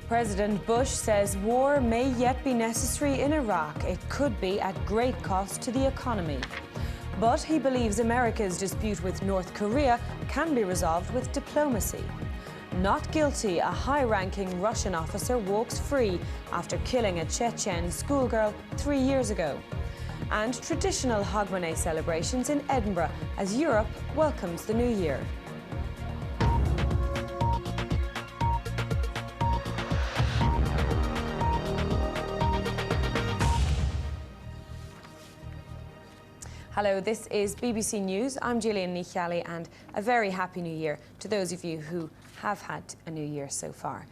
President Bush says war may yet be necessary in Iraq. It could be at great cost to the economy. But he believes America's dispute with North Korea can be resolved with diplomacy. Not guilty, a high-ranking Russian officer walks free after killing a Chechen schoolgirl 3 years ago. And traditional Hogmanay celebrations in Edinburgh as Europe welcomes the new year. Hello, this is BBC News. I'm Gillian, and a very happy new year to those of you who have had a new year so far.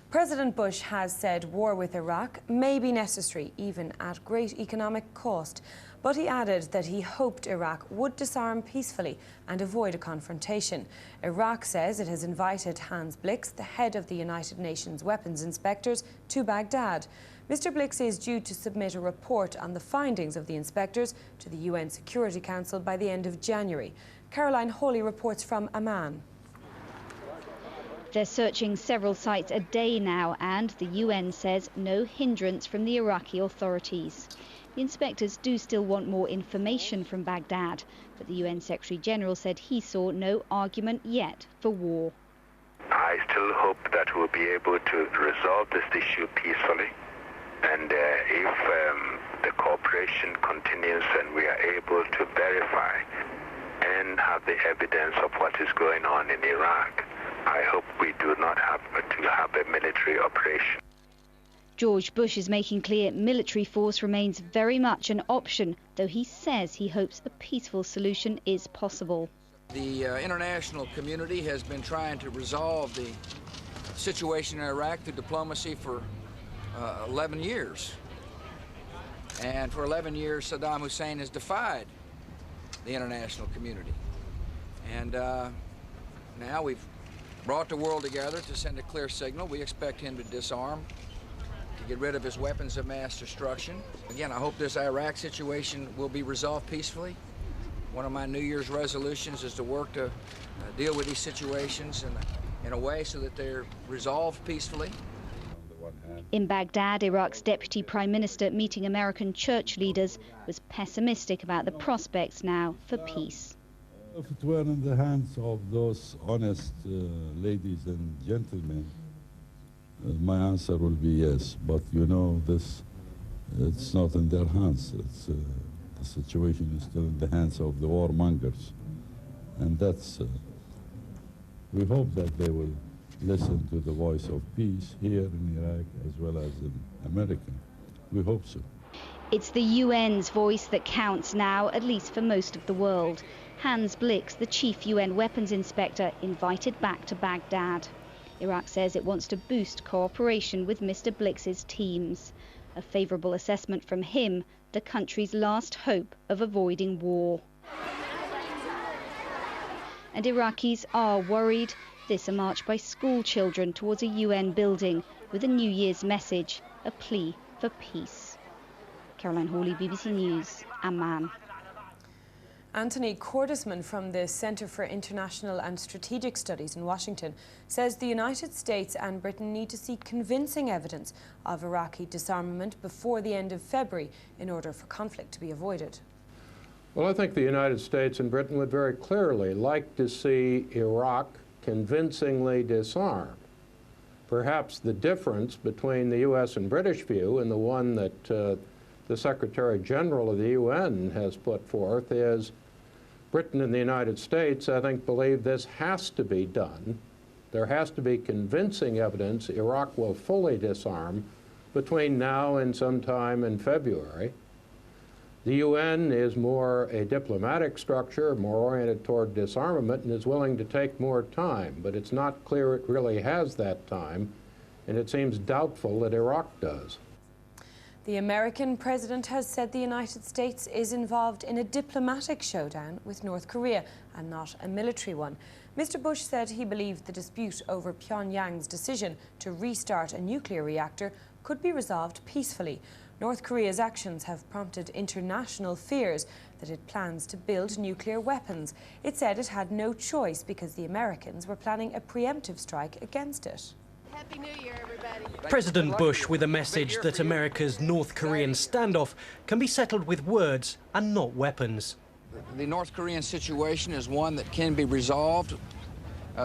President Bush has said war with Iraq may be necessary, even at great economic cost. But he added that he hoped Iraq would disarm peacefully and avoid a confrontation. Iraq says it has invited Hans Blix, the head of the United Nations weapons inspectors, to Baghdad. Mr. Blix is due to submit a report on the findings of the inspectors to the UN Security Council by the end of January. Caroline Hawley reports from Amman. They're searching several sites a day now, and the UN says no hindrance from the Iraqi authorities. The inspectors do still want more information from Baghdad, but the UN Secretary-General said he saw no argument yet for war. I still hope that we'll be able to resolve this issue peacefully. And if the cooperation continues and we are able to verify and have the evidence of what is going on in Iraq, I hope we do not have to have a military operation. George Bush is making clear military force remains very much an option, though he says he hopes a peaceful solution is possible. The international community has been trying to resolve the situation in Iraq through diplomacy for 11 years. And for 11 years, Saddam Hussein has defied the international community. And now we've brought the world together to send a clear signal. We expect him to disarm, to get rid of his weapons of mass destruction. Again, I hope this Iraq situation will be resolved peacefully. One of my New Year's resolutions is to work to deal with these situations in a way so that they're resolved peacefully. In Baghdad, Iraq's deputy prime minister meeting American church leaders was pessimistic about the prospects now for peace. If it were in the hands of those honest ladies and gentlemen, my answer will be yes. But you know, it's not in their hands. The situation is still in the hands of the warmongers. And that's, we hope that they will listen to the voice of peace here in Iraq as well as in America. We hope so. It's the UN's voice that counts now, at least for most of the world. Hans Blix, the chief UN weapons inspector, invited back to Baghdad. Iraq says it wants to boost cooperation with Mr. Blix's teams. A favourable assessment from him, the country's last hope of avoiding war. And Iraqis are worried. This a march by school children towards a UN building with a New Year's message, a plea for peace. Caroline Hawley, BBC News, Amman. Anthony Cordesman from the Centre for International and Strategic Studies in Washington says the United States and Britain need to seek convincing evidence of Iraqi disarmament before the end of February in order for conflict to be avoided. Well, I think the United States and Britain would very clearly like to see Iraq convincingly disarmed. Perhaps the difference between the U.S. and British view and the one that the Secretary General of the UN has put forth is Britain and the United States, I think, believe this has to be done. There has to be convincing evidence Iraq will fully disarm between now and sometime in February. The UN is more a diplomatic structure, more oriented toward disarmament, and is willing to take more time, but it's not clear it really has that time, and it seems doubtful that Iraq does. The American president has said the United States is involved in a diplomatic showdown with North Korea and not a military one. Mr. Bush said he believed the dispute over Pyongyang's decision to restart a nuclear reactor could be resolved peacefully. North Korea's actions have prompted international fears that it plans to build nuclear weapons. It said it had no choice because the Americans were planning a preemptive strike against it. Happy New Year, everybody. President Bush with a message that America's North Korean standoff can be settled with words and not weapons. The North Korean situation is one that can be resolved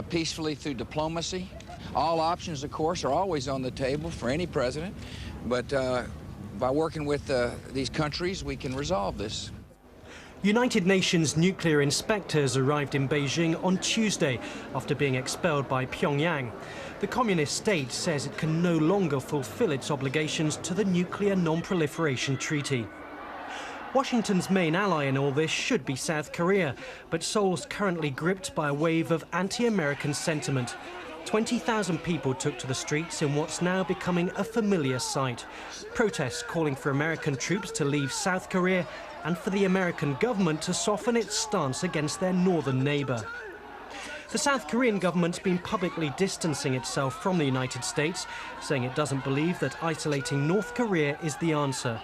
peacefully through diplomacy. All options, of course, are always on the table for any president, but by working with these countries, we can resolve this. United Nations nuclear inspectors arrived in Beijing on Tuesday after being expelled by Pyongyang. The communist state says it can no longer fulfill its obligations to the Nuclear Non-Proliferation Treaty. Washington's main ally in all this should be South Korea, but Seoul's currently gripped by a wave of anti-American sentiment. 20,000 people took to the streets in what's now becoming a familiar sight. Protests calling for American troops to leave South Korea and for the American government to soften its stance against their northern neighbour. The South Korean government's been publicly distancing itself from the United States, saying it doesn't believe that isolating North Korea is the answer.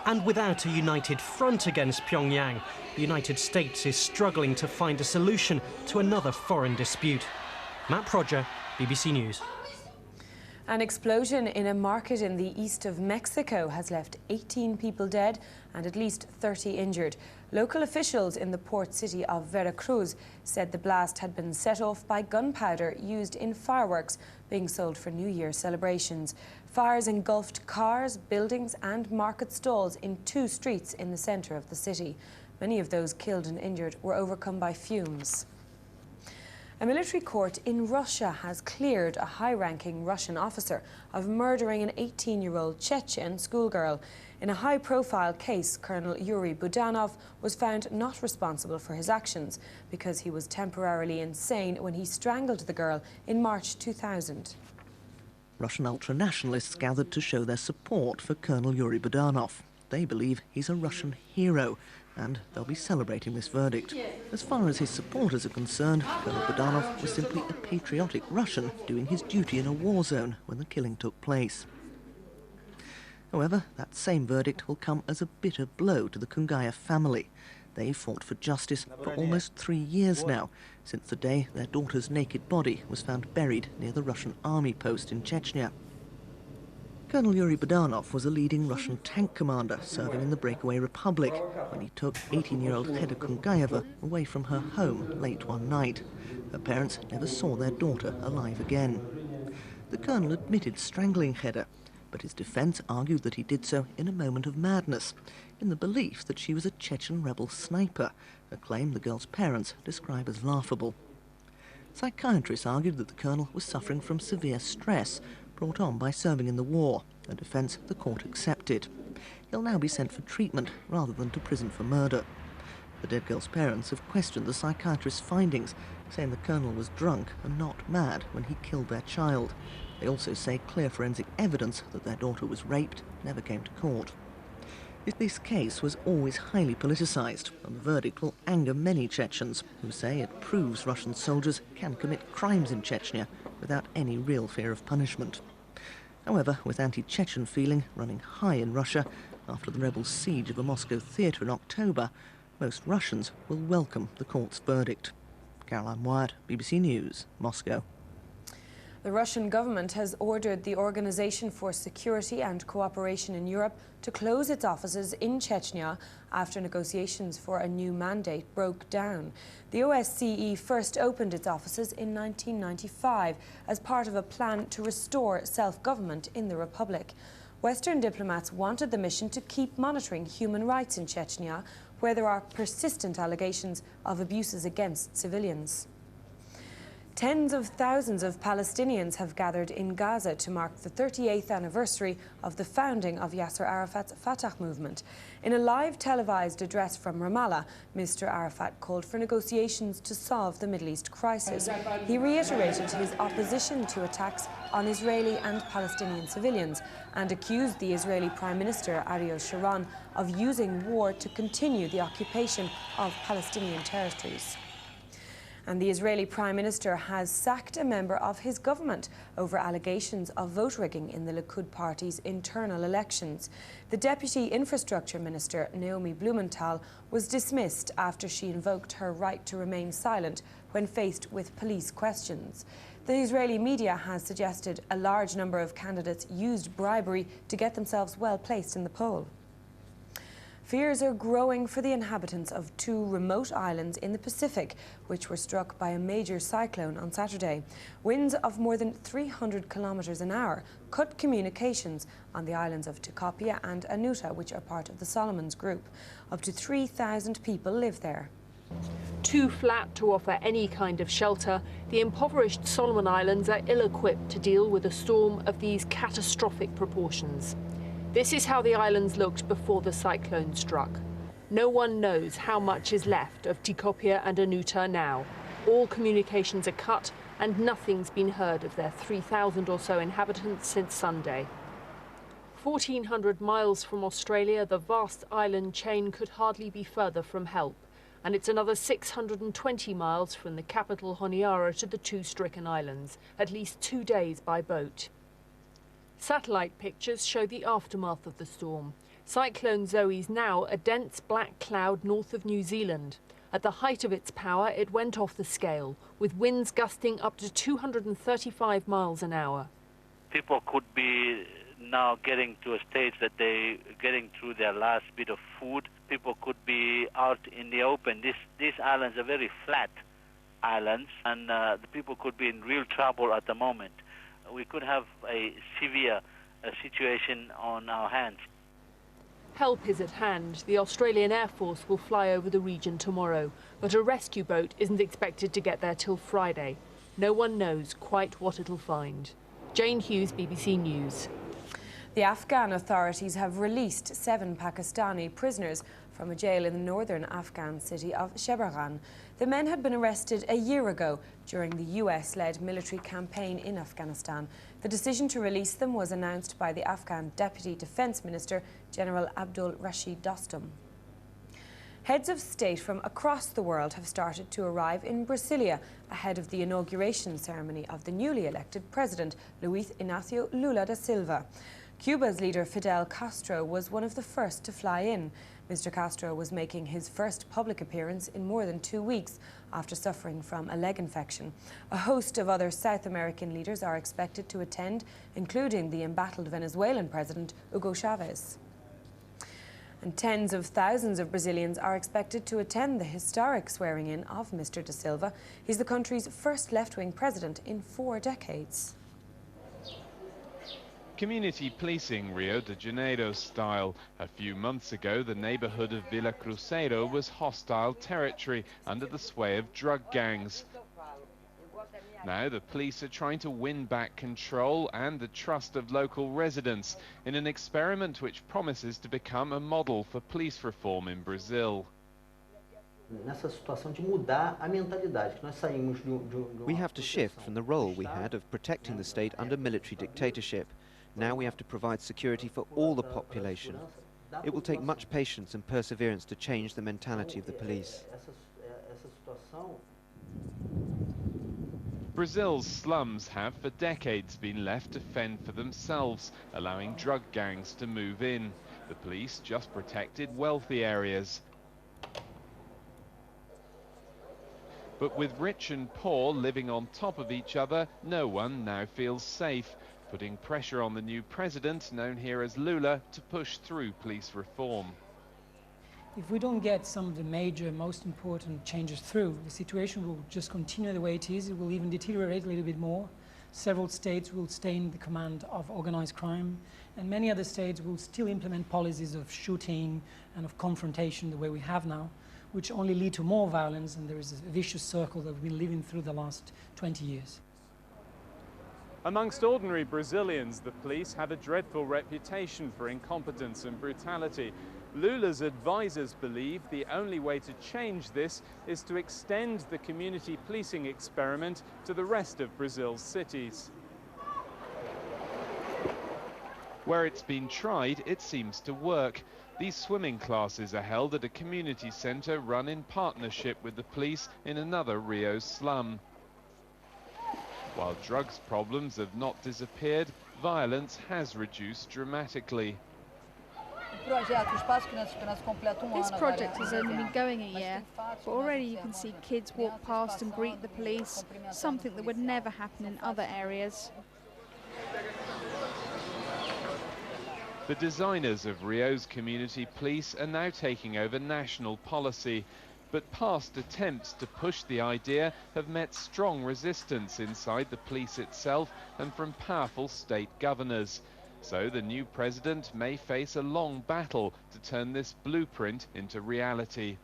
And without a united front against Pyongyang, the United States is struggling to find a solution to another foreign dispute. Matt Prodger, BBC News. An explosion in a market in the east of Mexico has left 18 people dead and at least 30 injured. Local officials in the port city of Veracruz said the blast had been set off by gunpowder used in fireworks being sold for New Year celebrations. Fires engulfed cars, buildings and market stalls in 2 streets in the centre of the city. Many of those killed and injured were overcome by fumes. A military court in Russia has cleared a high-ranking Russian officer of murdering an 18-year-old Chechen schoolgirl. In a high-profile case, Colonel Yuri Budanov was found not responsible for his actions because he was temporarily insane when he strangled the girl in March 2000. Russian ultranationalists gathered to show their support for Colonel Yuri Budanov. They believe he's a Russian hero, and they'll be celebrating this verdict. As far as his supporters are concerned, Colonel Budanov was simply a patriotic Russian doing his duty in a war zone when the killing took place. However, that same verdict will come as a bitter blow to the Kungayev family. They fought for justice for almost 3 years now, since the day their daughter's naked body was found buried near the Russian army post in Chechnya. Colonel Yuri Budanov was a leading Russian tank commander serving in the breakaway republic when he took 18-year-old Hedda Kungayeva away from her home late one night. Her parents never saw their daughter alive again. The colonel admitted strangling Hedda, but his defence argued that he did so in a moment of madness, in the belief that she was a Chechen rebel sniper, a claim the girl's parents describe as laughable. Psychiatrists argued that the colonel was suffering from severe stress brought on by serving in the war, a defence the court accepted. He'll now be sent for treatment rather than to prison for murder. The dead girl's parents have questioned the psychiatrist's findings, saying the colonel was drunk and not mad when he killed their child. They also say clear forensic evidence that their daughter was raped never came to court. This case was always highly politicised, and the verdict will anger many Chechens, who say it proves Russian soldiers can commit crimes in Chechnya without any real fear of punishment. However, with anti-Chechen feeling running high in Russia after the rebels' siege of a Moscow theatre in October, most Russians will welcome the court's verdict. Caroline Wyatt, BBC News, Moscow. The Russian government has ordered the Organisation for Security and Cooperation in Europe to close its offices in Chechnya after negotiations for a new mandate broke down. The OSCE first opened its offices in 1995 as part of a plan to restore self-government in the republic. Western diplomats wanted the mission to keep monitoring human rights in Chechnya, where there are persistent allegations of abuses against civilians. Tens of thousands of Palestinians have gathered in Gaza to mark the 38th anniversary of the founding of Yasser Arafat's Fatah movement. In a live televised address from Ramallah, Mr. Arafat called for negotiations to solve the Middle East crisis. He reiterated his opposition to attacks on Israeli and Palestinian civilians and accused the Israeli Prime Minister Ariel Sharon of using war to continue the occupation of Palestinian territories. And the Israeli Prime Minister has sacked a member of his government over allegations of vote rigging in the Likud party's internal elections. The Deputy Infrastructure Minister, Naomi Blumenthal, was dismissed after she invoked her right to remain silent when faced with police questions. The Israeli media has suggested a large number of candidates used bribery to get themselves well placed in the poll. Fears are growing for the inhabitants of two remote islands in the Pacific, which were struck by a major cyclone on Saturday. Winds of more than 300 kilometers an hour cut communications on the islands of Tikopia and Anuta, which are part of the Solomons Group. Up to 3,000 people live there. Too flat to offer any kind of shelter, the impoverished Solomon Islands are ill-equipped to deal with a storm of these catastrophic proportions. This is how the islands looked before the cyclone struck. No one knows how much is left of Tikopia and Anuta now. All communications are cut and nothing's been heard of their 3,000 or so inhabitants since Sunday. 1,400 miles from Australia, the vast island chain could hardly be further from help. And it's another 620 miles from the capital Honiara to the two stricken islands, at least 2 days by boat. Satellite pictures show the aftermath of the storm. Cyclone Zoe's now a dense black cloud north of New Zealand. At the height of its power, it went off the scale, with winds gusting up to 235 miles an hour. People could be now getting to a stage that they're getting through their last bit of food. People could be out in the open. These islands are very flat islands, and the people could be in real trouble at the moment. We could have a severe situation on our hands. Help is at hand. The Australian Air Force will fly over the region tomorrow, but a rescue boat isn't expected to get there till Friday. No one knows quite what it'll find. Jane Hughes, BBC News. The Afghan authorities have released 7 Pakistani prisoners from a jail in the northern Afghan city of Shebaran. The men had been arrested a year ago during the US-led military campaign in Afghanistan. The decision to release them was announced by the Afghan Deputy Defence Minister, General Abdul Rashid Dostum. Heads of state from across the world have started to arrive in Brasilia ahead of the inauguration ceremony of the newly elected president, Luiz Inácio Lula da Silva. Cuba's leader Fidel Castro was one of the first to fly in. Mr. Castro was making his first public appearance in more than 2 weeks after suffering from a leg infection. A host of other South American leaders are expected to attend, including the embattled Venezuelan president Hugo Chavez. And tens of thousands of Brazilians are expected to attend the historic swearing-in of Mr. da Silva. He's the country's first left-wing president in 4 decades. Community policing Rio de Janeiro style. A few months ago, the neighborhood of Vila Cruzeiro was hostile territory under the sway of drug gangs. Now the police are trying to win back control and the trust of local residents in an experiment which promises to become a model for police reform in Brazil. We have to shift from the role we had of protecting the state under military dictatorship. Now we have to provide security for all the population. It will take much patience and perseverance to change the mentality of the police. Brazil's slums have for decades been left to fend for themselves, allowing drug gangs to move in. The police just protected wealthy areas. But with rich and poor living on top of each other, no one now feels safe, putting pressure on the new president, known here as Lula, to push through police reform. If we don't get some of the major, most important changes through, the situation will just continue the way it is. It will even deteriorate a little bit more. Several states will stay in the command of organized crime, and many other states will still implement policies of shooting and of confrontation the way we have now, which only lead to more violence, and there is a vicious circle that we've been living through the last 20 years. Amongst ordinary Brazilians, the police have a dreadful reputation for incompetence and brutality. Lula's advisors believe the only way to change this is to extend the community policing experiment to the rest of Brazil's cities. Where it's been tried, it seems to work. These swimming classes are held at a community centre run in partnership with the police in another Rio slum. While drugs problems have not disappeared, violence has reduced dramatically. This project has only been going a year, but already you can see kids walk past and greet the police, something that would never happen in other areas. The designers of Rio's community police are now taking over national policy, but past attempts to push the idea have met strong resistance inside the police itself and from powerful state governors. So the new president may face a long battle to turn this blueprint into reality.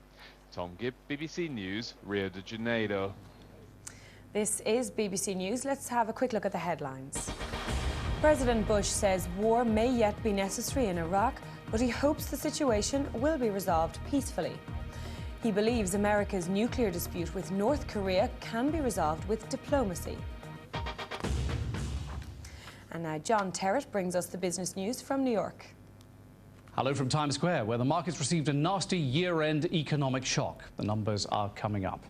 Tom Gibb, BBC News, Rio de Janeiro. This is BBC News. Let's have a quick look at the headlines. President Bush says war may yet be necessary in Iraq, but he hopes the situation will be resolved peacefully. He believes America's nuclear dispute with North Korea can be resolved with diplomacy. And now John Terrett brings us the business news from New York. Hello from Times Square, where the markets received a nasty year-end economic shock. The numbers are coming up.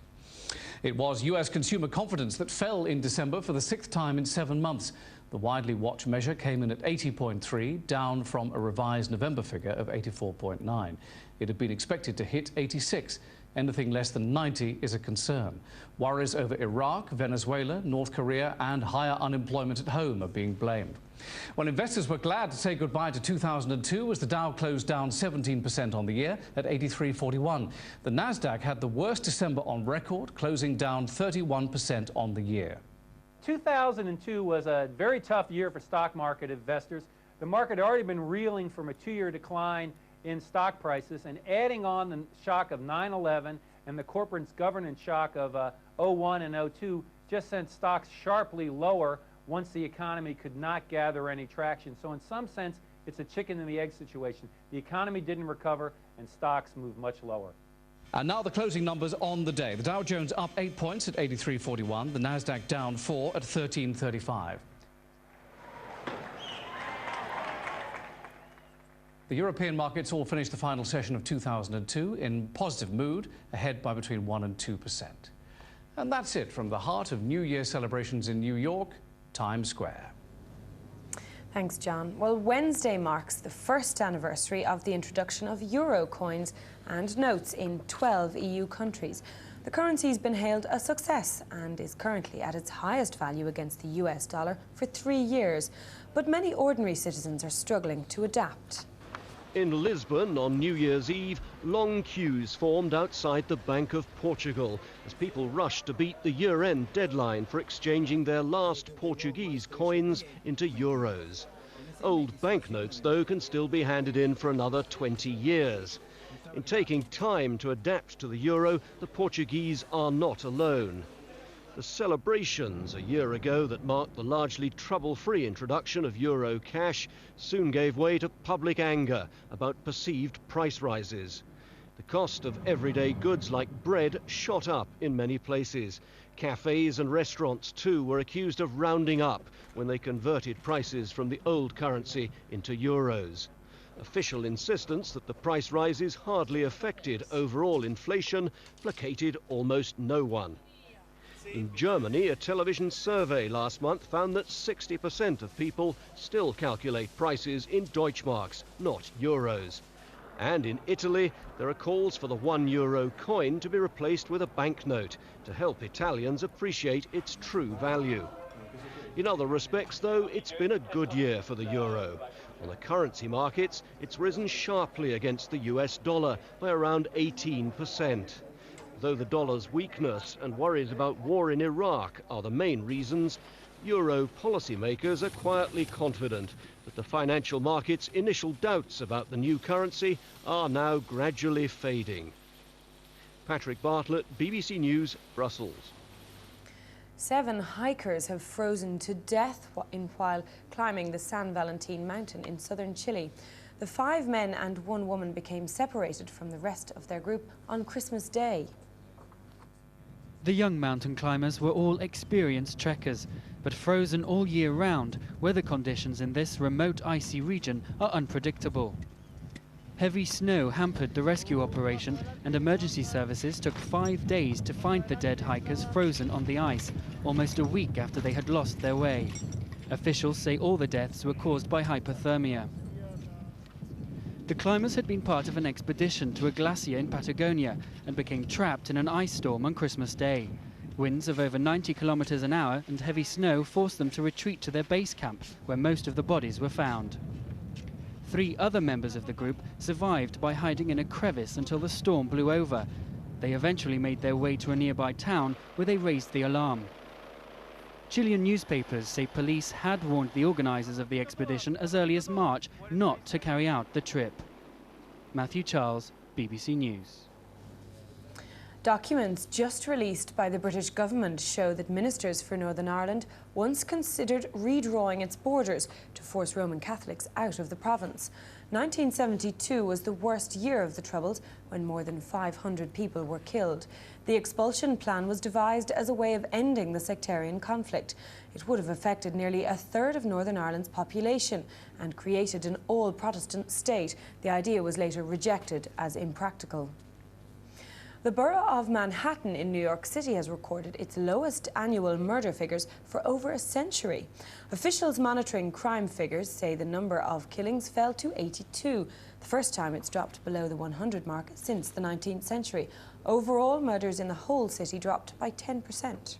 It was US consumer confidence that fell in December for the 6th time in 7 months. The widely watched measure came in at 80.3, down from a revised November figure of 84.9. It had been expected to hit 86. Anything less than 90 is a concern. Worries over Iraq, Venezuela, North Korea and higher unemployment at home are being blamed. Well, investors were glad to say goodbye to 2002 as the Dow closed down 17% on the year at 83.41. The Nasdaq had the worst December on record, closing down 31% on the year. 2002 was a very tough year for stock market investors. The market had already been reeling from a 2-year decline in stock prices, and adding on the shock of 9/11 and the corporate governance shock of 01 and 02 just sent stocks sharply lower once the economy could not gather any traction. So in some sense, it's a chicken and the egg situation. The economy didn't recover and stocks moved much lower. And now the closing numbers on the day. The Dow Jones up 8 points at 83.41. The Nasdaq down 4 at 13.35. The European markets all finished the final session of 2002 in positive mood, ahead by between 1% and 2%. And that's it from the heart of New Year celebrations in New York, Times Square. Thanks, John. Well, Wednesday marks the first anniversary of the introduction of euro coins and notes in 12 EU countries. The currency's been hailed a success and is currently at its highest value against the US dollar for 3 years. But many ordinary citizens are struggling to adapt. In Lisbon on New Year's Eve, long queues formed outside the Bank of Portugal as people rushed to beat the year-end deadline for exchanging their last Portuguese coins into euros. Old banknotes, though, can still be handed in for another 20 years. In taking time to adapt to the euro, the Portuguese are not alone. The celebrations a year ago that marked the largely trouble-free introduction of euro cash soon gave way to public anger about perceived price rises. The cost of everyday goods like bread shot up in many places. Cafes and restaurants, too, were accused of rounding up when they converted prices from the old currency into euros. Official insistence that the price rises hardly affected overall inflation placated almost no one. In Germany, a television survey last month found that 60% of people still calculate prices in Deutschmarks, not euros. And in Italy, there are calls for the €1 coin to be replaced with a banknote to help Italians appreciate its true value. In other respects, though, it's been a good year for the euro. On the currency markets, it's risen sharply against the US dollar by around 18%. Though the dollar's weakness and worries about war in Iraq are the main reasons, euro policymakers are quietly confident that the financial market's initial doubts about the new currency are now gradually fading. Patrick Bartlett, BBC News, Brussels. 7 hikers have frozen to death while climbing the San Valentin mountain in southern Chile. The 5 men and 1 woman became separated from the rest of their group on Christmas Day. The young mountain climbers were all experienced trekkers, but frozen all year round, weather conditions in this remote icy region are unpredictable. Heavy snow hampered the rescue operation, and emergency services took 5 days to find the dead hikers frozen on the ice, almost a week after they had lost their way. Officials say all the deaths were caused by hypothermia. The climbers had been part of an expedition to a glacier in Patagonia and became trapped in an ice storm on Christmas Day. Winds of over 90 kilometers an hour and heavy snow forced them to retreat to their base camp, where most of the bodies were found. 3 other members of the group survived by hiding in a crevice until the storm blew over. They eventually made their way to a nearby town where they raised the alarm. Chilean newspapers say police had warned the organisers of the expedition as early as March not to carry out the trip. Matthew Charles, BBC News. Documents just released by the British government show that ministers for Northern Ireland once considered redrawing its borders to force Roman Catholics out of the province. 1972 was the worst year of the Troubles, when more than 500 people were killed. The expulsion plan was devised as a way of ending the sectarian conflict. It would have affected nearly a third of Northern Ireland's population and created an all-Protestant state. The idea was later rejected as impractical. The borough of Manhattan in New York City has recorded its lowest annual murder figures for over a century. Officials monitoring crime figures say the number of killings fell to 82, the first time it's dropped below the 100 mark since the 19th century. Overall, murders in the whole city dropped by 10%.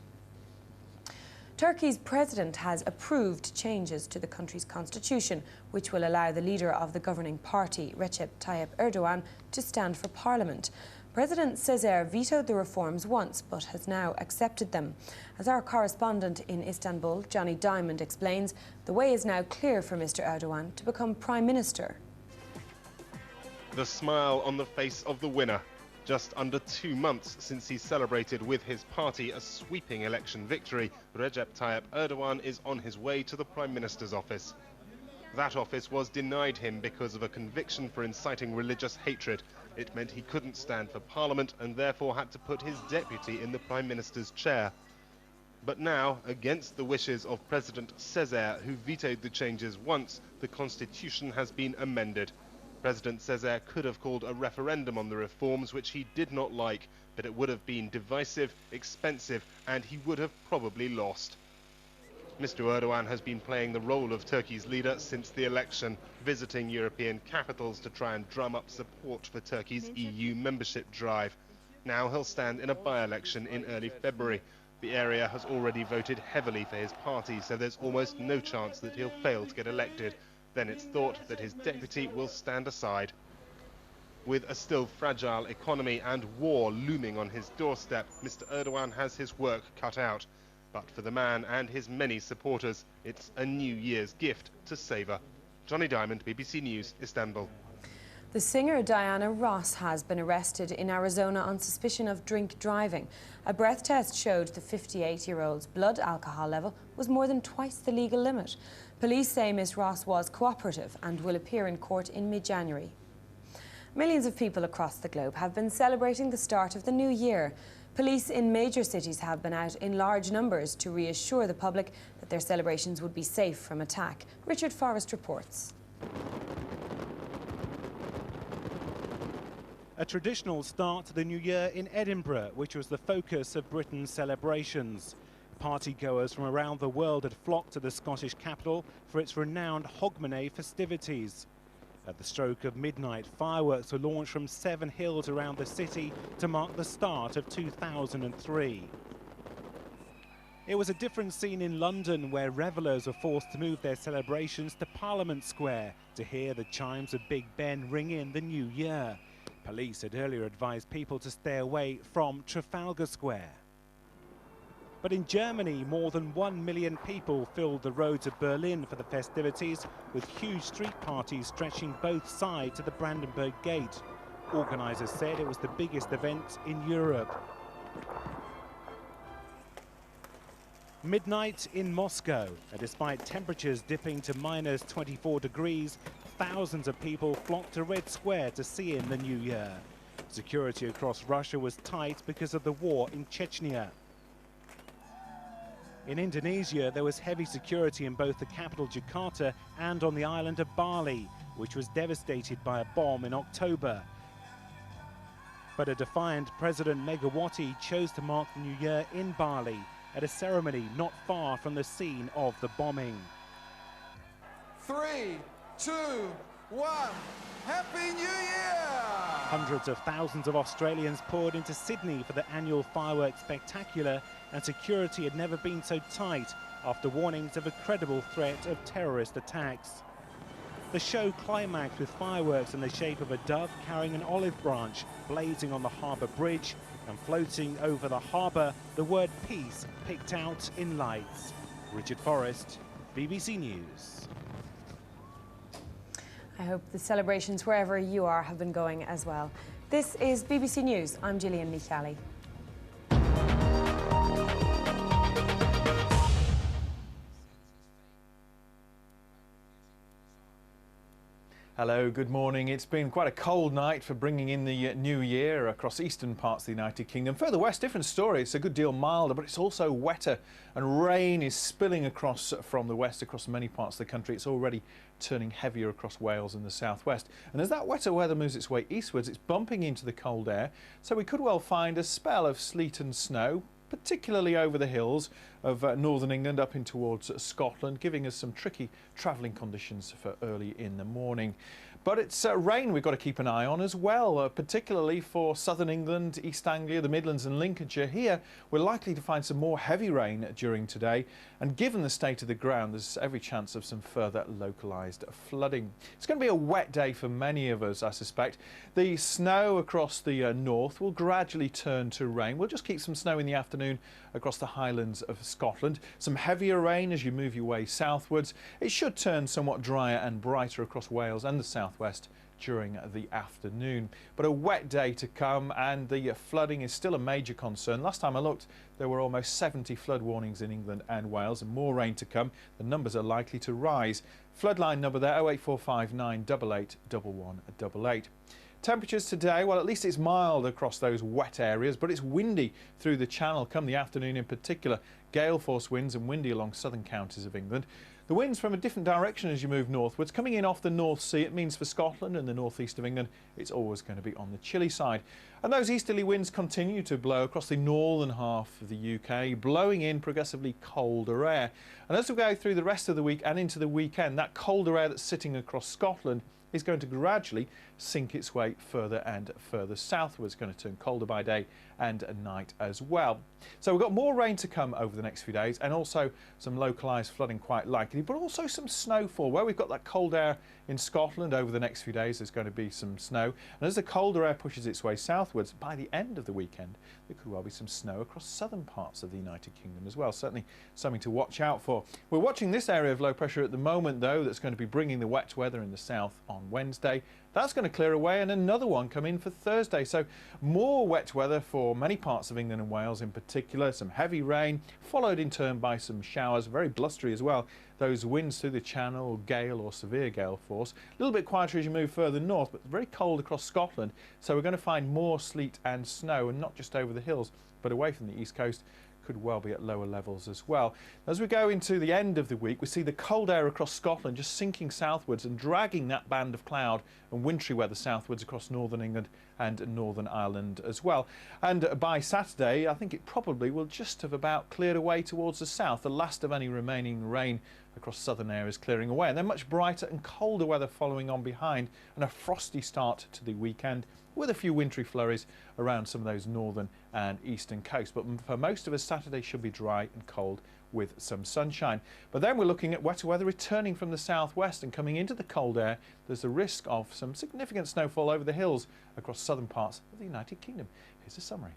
Turkey's president has approved changes to the country's constitution, which will allow the leader of the governing party, Recep Tayyip Erdogan, to stand for parliament. President Sezer vetoed the reforms once, but has now accepted them. As our correspondent in Istanbul, Johnny Diamond, explains, the way is now clear for Mr. Erdogan to become Prime Minister. The smile on the face of the winner. Just under 2 months since he celebrated with his party a sweeping election victory, Recep Tayyip Erdogan is on his way to the Prime Minister's office. That office was denied him because of a conviction for inciting religious hatred. It meant he couldn't stand for Parliament and therefore had to put his deputy in the Prime Minister's chair. But now, against the wishes of President Sezer, who vetoed the changes once, the constitution has been amended. President Sezer could have called a referendum on the reforms, which he did not like, but it would have been divisive, expensive, and he would have probably lost. Mr. Erdogan has been playing the role of Turkey's leader since the election, visiting European capitals to try and drum up support for Turkey's EU membership drive. Now he'll stand in a by-election in early February. The area has already voted heavily for his party, so there's almost no chance that he'll fail to get elected. Then it's thought that his deputy will stand aside. With a still fragile economy and war looming on his doorstep, Mr. Erdogan has his work cut out. But for the man and his many supporters, it's a New Year's gift to savour. Johnny Diamond, BBC News, Istanbul. The singer Diana Ross has been arrested in Arizona on suspicion of drink driving. A breath test showed the 58-year-old's blood alcohol level was more than twice the legal limit. Police say Miss Ross was cooperative and will appear in court in mid-January. Millions of people across the globe have been celebrating the start of the new year. Police in major cities have been out in large numbers to reassure the public that their celebrations would be safe from attack. Richard Forrest reports. A traditional start to the new year in Edinburgh, which was the focus of Britain's celebrations. Partygoers from around the world had flocked to the Scottish capital for its renowned Hogmanay festivities. At the stroke of midnight, fireworks were launched from 7 hills around the city to mark the start of 2003. It was a different scene in London, where revellers were forced to move their celebrations to Parliament Square to hear the chimes of Big Ben ring in the new year. Police had earlier advised people to stay away from Trafalgar Square. But in Germany, more than 1 million people filled the roads of Berlin for the festivities, with huge street parties stretching both sides of the Brandenburg Gate. Organisers said it was the biggest event in Europe. Midnight in Moscow, and despite temperatures dipping to minus 24 degrees, thousands of people flocked to Red Square to see in the new year. Security across Russia was tight because of the war in Chechnya. In Indonesia, there was heavy security in both the capital Jakarta and on the island of Bali, which was devastated by a bomb in October. But a defiant President Megawati chose to mark the new year in Bali at a ceremony not far from the scene of the bombing. 3, 2, 1, Happy New Year! Hundreds of thousands of Australians poured into Sydney for the annual fireworks spectacular, and security had never been so tight after warnings of a credible threat of terrorist attacks. The show climaxed with fireworks in the shape of a dove carrying an olive branch blazing on the harbour bridge, and floating over the harbour, the word peace picked out in lights. Richard Forrest, BBC News. I hope the celebrations wherever you are have been going as well. This is BBC News. I'm Gillian. Hello, good morning. It's been quite a cold night for bringing in the new year across eastern parts of the United Kingdom. Further west, different story. It's a good deal milder, but it's also wetter, and rain is spilling across from the west across many parts of the country. It's already turning heavier across Wales and the southwest. And as that wetter weather moves its way eastwards, it's bumping into the cold air, so we could well find a spell of sleet and snow, particularly over the hills of northern England up in towards Scotland, giving us some tricky travelling conditions for early in the morning. But it's rain we've got to keep an eye on as well, particularly for southern England, East Anglia, the Midlands and Lincolnshire. Here we're likely to find some more heavy rain during today, and given the state of the ground, there's every chance of some further localised flooding. It's going to be a wet day for many of us, I suspect. The snow across the north will gradually turn to rain. We'll just keep some snow in the afternoon across the Highlands of Scotland. Some heavier rain as you move your way southwards. It should turn somewhat drier and brighter across Wales and the southwest during the afternoon. But a wet day to come, and the flooding is still a major concern. Last time I looked, there were almost 70 flood warnings in England and Wales, and more rain to come. The numbers are likely to rise. Floodline number there, 08459 88 1188. Temperatures today, well, at least it's mild across those wet areas, but it's windy through the Channel come the afternoon in particular. Gale force winds and windy along southern counties of England. The winds from a different direction as you move northwards, coming in off the North Sea. It means for Scotland and the northeast of England, it's always going to be on the chilly side. And those easterly winds continue to blow across the northern half of the UK, blowing in progressively colder air. And as we go through the rest of the week and into the weekend, that colder air that's sitting across Scotland is going to gradually sink its way further and further southwards. It's going to turn colder by day and at night as well. So we've got more rain to come over the next few days, and also some localised flooding quite likely, but also some snowfall. Where we've got that cold air in Scotland over the next few days, there's going to be some snow, and as the colder air pushes its way southwards, by the end of the weekend there could well be some snow across southern parts of the United Kingdom as well. Certainly something to watch out for. We're watching this area of low pressure at the moment though, that's going to be bringing the wet weather in the south on Wednesday. That's going to clear away, and another one come in for Thursday. So more wet weather for many parts of England and Wales in particular. Some heavy rain, followed in turn by some showers, very blustery as well. Those winds through the Channel, gale or severe gale force. A little bit quieter as you move further north, but very cold across Scotland. So we're going to find more sleet and snow, and not just over the hills, but away from the east coast. Could well be at lower levels as well. As we go into the end of the week, we see the cold air across Scotland just sinking southwards and dragging that band of cloud and wintry weather southwards across northern England and Northern Ireland as well. And by Saturday, I think it probably will just have about cleared away towards the south, the last of any remaining rain across southern areas clearing away, and then much brighter and colder weather following on behind, and a frosty start to the weekend with a few wintry flurries around some of those northern and eastern coasts. But for most of us, Saturday should be dry and cold with some sunshine. But then we're looking at wetter weather returning from the southwest and coming into the cold air. There's a risk of some significant snowfall over the hills across southern parts of the United Kingdom. Here's a summary.